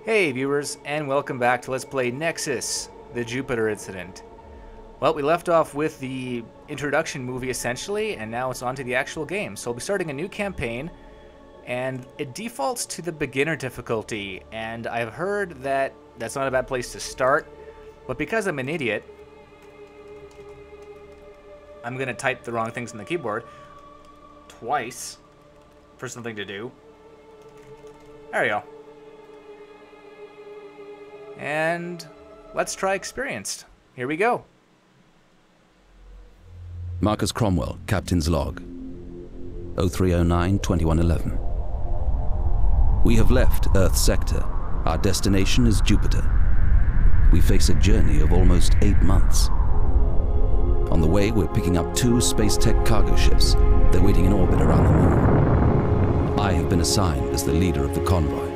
Hey viewers, and welcome back to Let's Play Nexus, the Jupiter incident. Well, we left off with the introduction movie essentially, and now it's on to the actual game. So we'll be starting a new campaign, and it defaults to the beginner difficulty, and I've heard that that's not a bad place to start, but because I'm an idiot, I'm going to type the wrong things on the keyboard twice for something to do. There we go. And let's try experienced. Here we go. Marcus Cromwell, Captain's Log, 0309-2111. We have left Earth Sector. Our destination is Jupiter. We face a journey of almost 8 months. On the way, we're picking up 2 space tech cargo ships. They're waiting in orbit around the moon. I have been assigned as the leader of the convoy.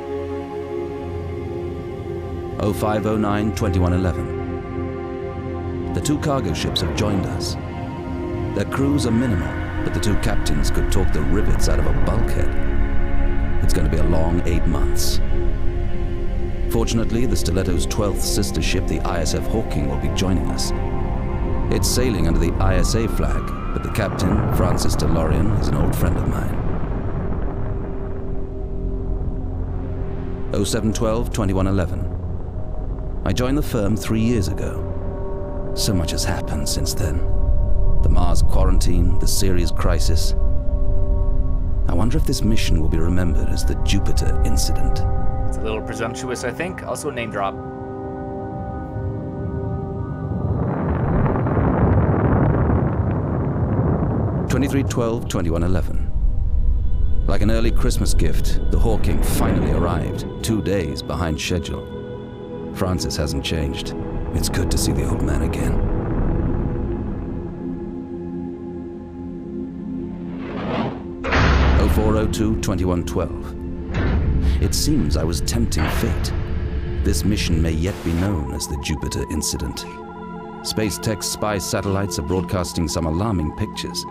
0509-2111. The 2 cargo ships have joined us. Their crews are minimal, but the 2 captains could talk the rivets out of a bulkhead. It's going to be a long 8 months. Fortunately, the Stiletto's 12th sister ship, the ISF Hawking, will be joining us. It's sailing under the ISA flag, but the captain, Francis DeLorean, is an old friend of mine. 0712-2111. I joined the firm 3 years ago. So much has happened since then. The Mars quarantine, the Ceres crisis. I wonder if this mission will be remembered as the Jupiter incident. It's a little presumptuous, I think. Also a name drop. (2312-2111). Like an early Christmas gift, the Hawking finally arrived, 2 days behind schedule. Francis hasn't changed. It's good to see the old man again. (0402-2112). It seems I was tempting fate. This mission may yet be known as the Jupiter incident. Space Tech's spy satellites are broadcasting some alarming pictures.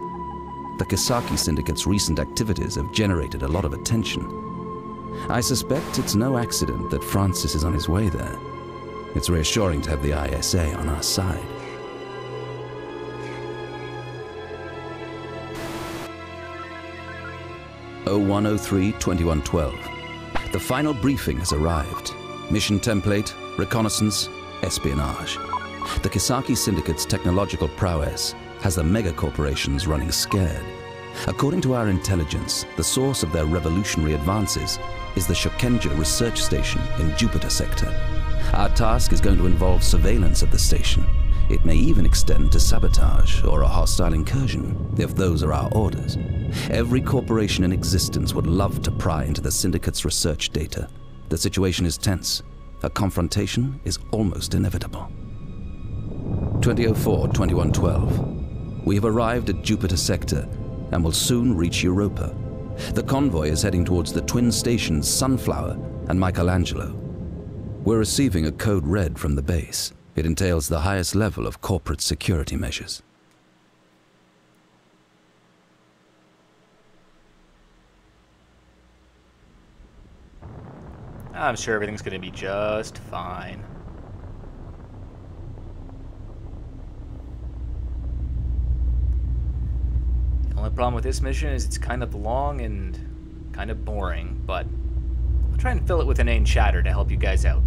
The Kisaki Syndicate's recent activities have generated a lot of attention. I suspect it's no accident that Francis is on his way there. It's reassuring to have the ISA on our side. (0103-2112). The final briefing has arrived. Mission template, reconnaissance, espionage. The Kisaki Syndicate's technological prowess has the mega-corporations running scared. According to our intelligence, the source of their revolutionary advances is the Shokenja research station in Jupiter sector. Our task is going to involve surveillance of the station. It may even extend to sabotage or a hostile incursion, if those are our orders. Every corporation in existence would love to pry into the Syndicate's research data. The situation is tense. A confrontation is almost inevitable. 2004-2112. We have arrived at Jupiter sector and will soon reach Europa. The convoy is heading towards the twin stations Sunflower and Michelangelo. We're receiving a code red from the base. It entails the highest level of corporate security measures. I'm sure everything's going to be just fine. The only problem with this mission is it's kind of long and kind of boring, but I'll try and fill it with inane chatter to help you guys out.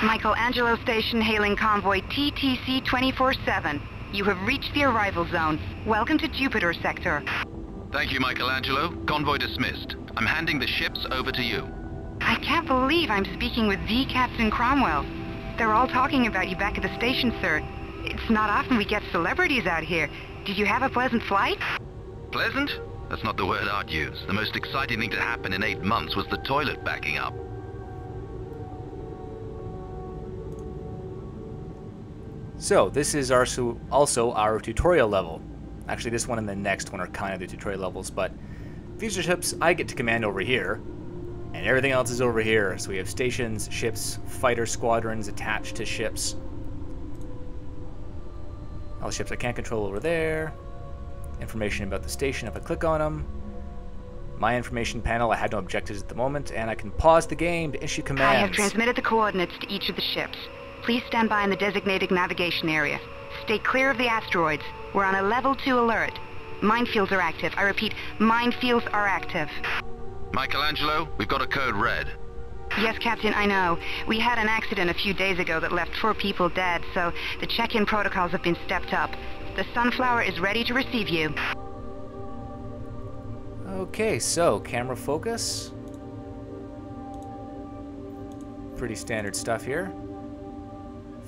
Michelangelo Station hailing convoy TTC 24-7. You have reached the arrival zone. Welcome to Jupiter sector. Thank you, Michelangelo. Convoy dismissed. I'm handing the ships over to you. I can't believe I'm speaking with the Captain Cromwell. They're all talking about you back at the station, sir. It's not often we get celebrities out here. Did you have a pleasant flight? Pleasant? That's not the word I'd use. The most exciting thing to happen in 8 months was the toilet backing up. So, this is also our tutorial level. Actually, this one and the next one are kind of the tutorial levels, but these are ships I get to command over here, and everything else is over here. So we have stations, ships, fighter squadrons attached to ships. All the ships I can't control over there. Information about the station if I click on them. My information panel, I had no objectives at the moment, and I can pause the game to issue commands. I have transmitted the coordinates to each of the ships. Please stand by in the designated navigation area. Stay clear of the asteroids. We're on a level 2 alert. Minefields are active. I repeat, minefields are active. Michelangelo, we've got a code red. Yes, Captain, I know. We had an accident a few days ago that left 4 people dead, so the check-in protocols have been stepped up. The Sunflower is ready to receive you. Okay, so camera focus. Pretty standard stuff here.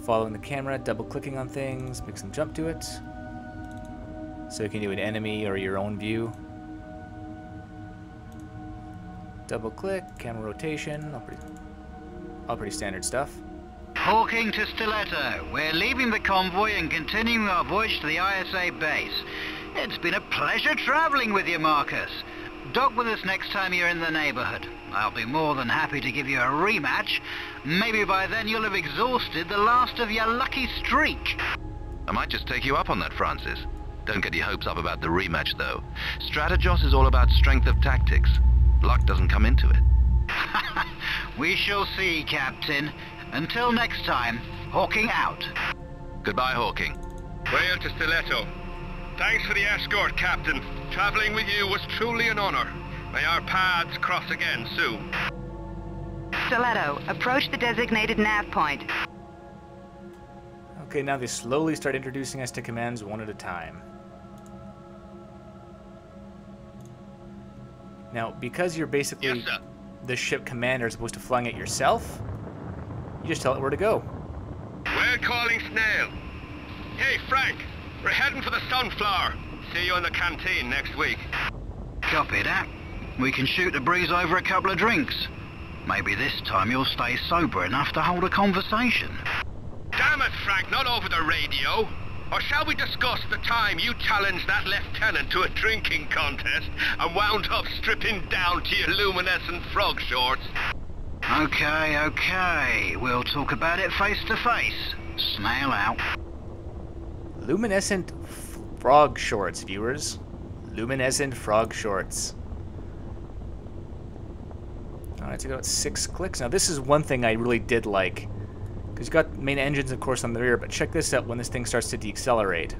Following the camera, double-clicking on things, makes them jump to it. So you can do an enemy or your own view. Double-click, camera rotation, all pretty standard stuff. Hawking to Stiletto. We're leaving the convoy and continuing our voyage to the ISA base. It's been a pleasure traveling with you, Marcus. Dock with us next time you're in the neighborhood. I'll be more than happy to give you a rematch. Maybe by then you'll have exhausted the last of your lucky streak. I might just take you up on that, Francis. Don't get your hopes up about the rematch, though. Strategos is all about strength of tactics. Luck doesn't come into it. We shall see, Captain. Until next time, Hawking out. Goodbye, Hawking. Whale to Stiletto. Thanks for the escort, Captain. Traveling with you was truly an honor. May our paths cross again soon. Stiletto, approach the designated nav point. Okay, now they slowly start introducing us to commands one at a time. Now, because you're basically the ship commander as opposed to flying it yourself, you just tell it where to go. We're calling Snail. Hey, Frank, we're heading for the Sunflower. See you in the canteen next week. Copy that. We can shoot the breeze over a couple of drinks. Maybe this time you'll stay sober enough to hold a conversation. Damn it, Frank, not over the radio. Or shall we discuss the time you challenged that lieutenant to a drinking contest and wound up stripping down to your luminescent frog shorts? Okay. We'll talk about it face to face. Snail out. Luminescent frog shorts, viewers. Luminescent frog shorts. Alright, so got 6 clicks. Now this is one thing I really did like. Because you've got main engines, of course, on the rear, but check this out when this thing starts to decelerate.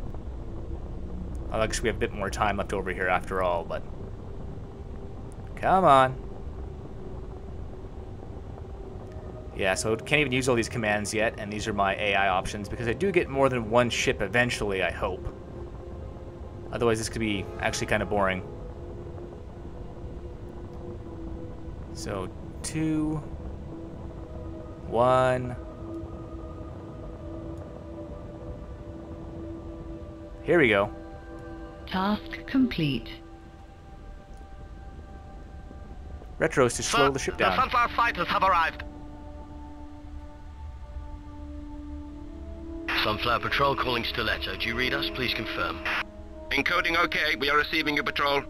Oh, I guess we have a bit more time left over here after all, but... Come on. Yeah, so I can't even use all these commands yet, and these are my AI options, because I do get more than one ship eventually, I hope. Otherwise, this could be actually kind of boring. So, 2... 1... Here we go. Task complete. Retros to slow the ship down. The Sunflower fighters have arrived. Sunflower Patrol calling Stiletto. Do you read us? Please confirm. Encoding okay. We are receiving your patrol.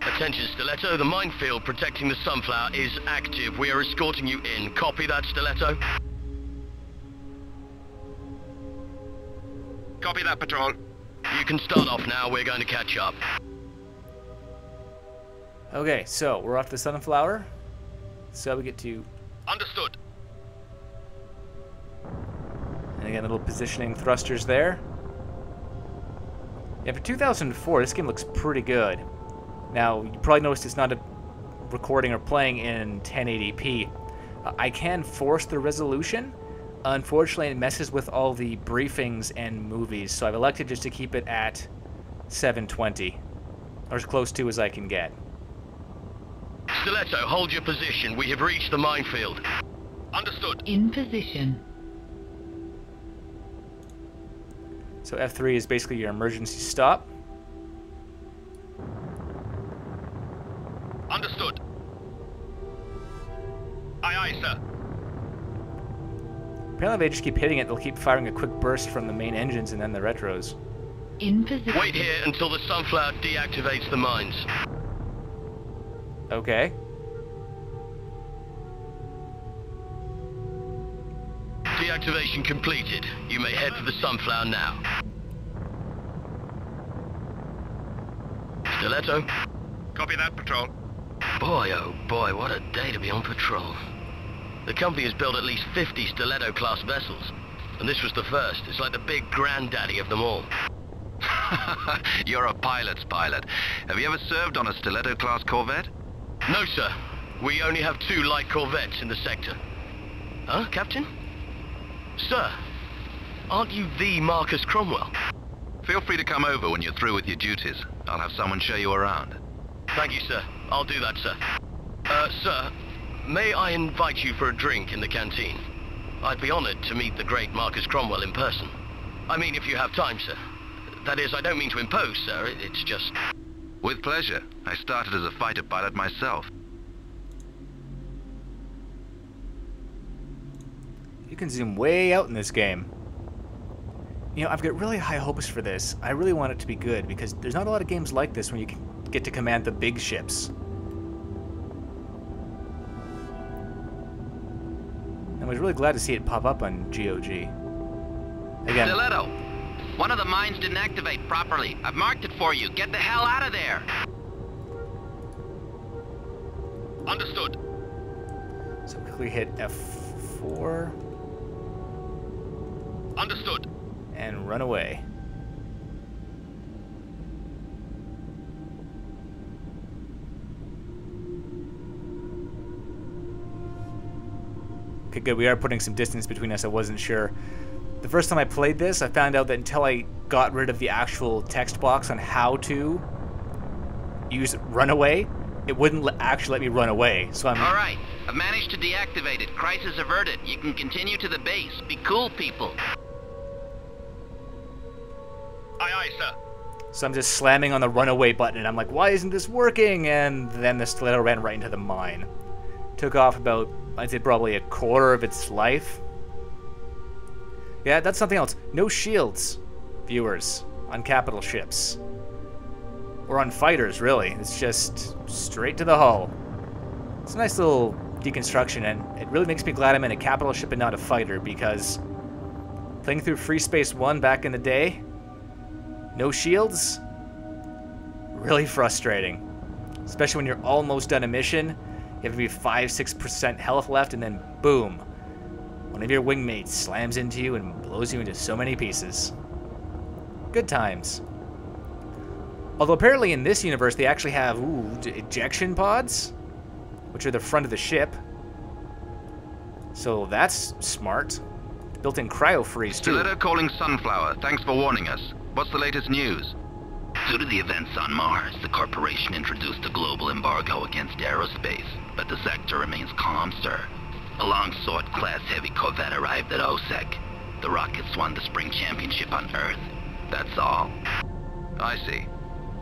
Attention, Stiletto. The minefield protecting the Sunflower is active. We are escorting you in. Copy that, Stiletto? Copy that, patrol. You can start off now. We're going to catch up. Okay, so we're off the Sunflower. So we get to... Understood. And again, little positioning thrusters there. Yeah, for 2004, this game looks pretty good. Now, you probably noticed it's not a recording or playing in 1080p. I can force the resolution. Unfortunately, it messes with all the briefings and movies, so I've elected just to keep it at 720, or as close to as I can get. Stiletto, hold your position. We have reached the minefield. Understood. In position. So F3 is basically your emergency stop. Understood. Aye, aye, sir. Apparently, they just keep hitting it. They'll keep firing a quick burst from the main engines and then the retros. In position. Wait here until the Sunflower deactivates the mines. Okay. Deactivation completed. You may head for the Sunflower now. Stiletto? Copy that, patrol. Boy, oh boy, what a day to be on patrol. The company has built at least 50 Stiletto-class vessels, and this was the first. It's like the big granddaddy of them all. You're a pilot's pilot. Have you ever served on a Stiletto-class corvette? No, sir. We only have 2 light corvettes in the sector. Huh, Captain? Sir, aren't you the Marcus Cromwell? Feel free to come over when you're through with your duties. I'll have someone show you around. Thank you, sir. I'll do that, sir. Sir, may I invite you for a drink in the canteen? I'd be honored to meet the great Marcus Cromwell in person. I mean, if you have time, sir. That is, I don't mean to impose, sir. It's just... With pleasure. I started as a fighter pilot myself. You can zoom way out in this game. You know, I've got really high hopes for this. I really want it to be good, because there's not a lot of games like this when you can get to command the big ships. I was really glad to see it pop up on GOG. Again. Stiletto! One of the mines didn't activate properly. I've marked it for you. Get the hell out of there! Understood. So quickly hit F4. Understood. And run away. Okay, good. We are putting some distance between us. I wasn't sure. The first time I played this, I found out that until I got rid of the actual text box on how to use runaway, it wouldn't actually let me run away. So I'm... All right. I've managed to deactivate it. Crisis averted. You can continue to the base. Be cool, people. Aye, aye, sir. So I'm just slamming on the runaway button, and I'm like, why isn't this working? And then the Stiletto ran right into the mine. Took off about, I'd say, probably a quarter of its life. Yeah, that's something else. No shields, viewers, on capital ships. Or on fighters, really. It's just straight to the hull. It's a nice little deconstruction, and it really makes me glad I'm in a capital ship and not a fighter, because playing through Free Space 1 back in the day, no shields, really frustrating. Especially when you're almost done a mission, you have to be 5-6% health left, and then boom, one of your wingmates slams into you and blows you into so many pieces. Good times. Although apparently in this universe they actually have ejection pods, which are the front of the ship. So that's smart. Built-in cryo-freeze too. Stiletto calling Sunflower. Thanks for warning us. What's the latest news? Due to the events on Mars, the corporation introduced a global embargo against aerospace, but the sector remains calm, sir. A long-sword-class heavy corvette arrived at OSEC. The Rockets won the spring championship on Earth. That's all. I see.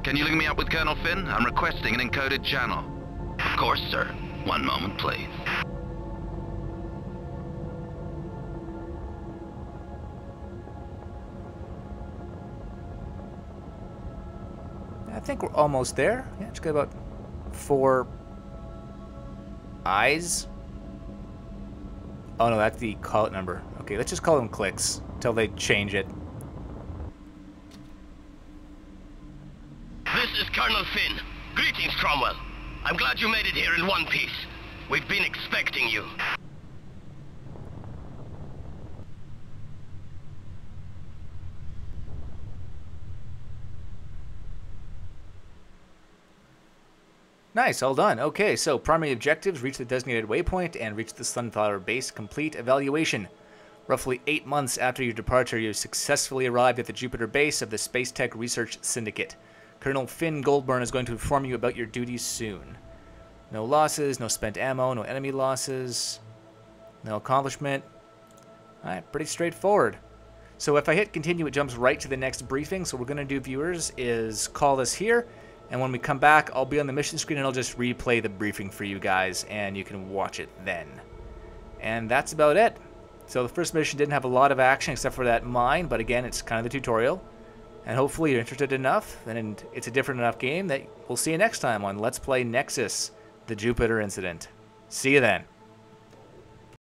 Can you link me up with Colonel Finn? I'm requesting an encoded channel. Of course, sir. One moment, please. I think we're almost there. Yeah, just got about 4 eyes. Oh no, that's the call it number. Okay, let's just call them clicks until they change it. This is Colonel Finn. Greetings, Cromwell. I'm glad you made it here in one piece. We've been expecting you. Nice, all done. Okay, so primary objectives: reach the designated waypoint and reach the Sunflower base. Complete evaluation. Roughly 8 months after your departure, you successfully arrived at the Jupiter base of the Space Tech Research Syndicate. Colonel Finn Goldburn is going to inform you about your duties soon. No losses, no spent ammo, no enemy losses, no accomplishment. Alright, pretty straightforward. So if I hit continue, it jumps right to the next briefing. So what we're going to do, viewers, is call this here. And when we come back, I'll be on the mission screen and I'll just replay the briefing for you guys, and you can watch it then. And that's about it. So the first mission didn't have a lot of action except for that mine, but again, it's kind of the tutorial. And hopefully you're interested enough, and it's a different enough game that we'll see you next time on Let's Play Nexus, the Jupiter Incident. See you then.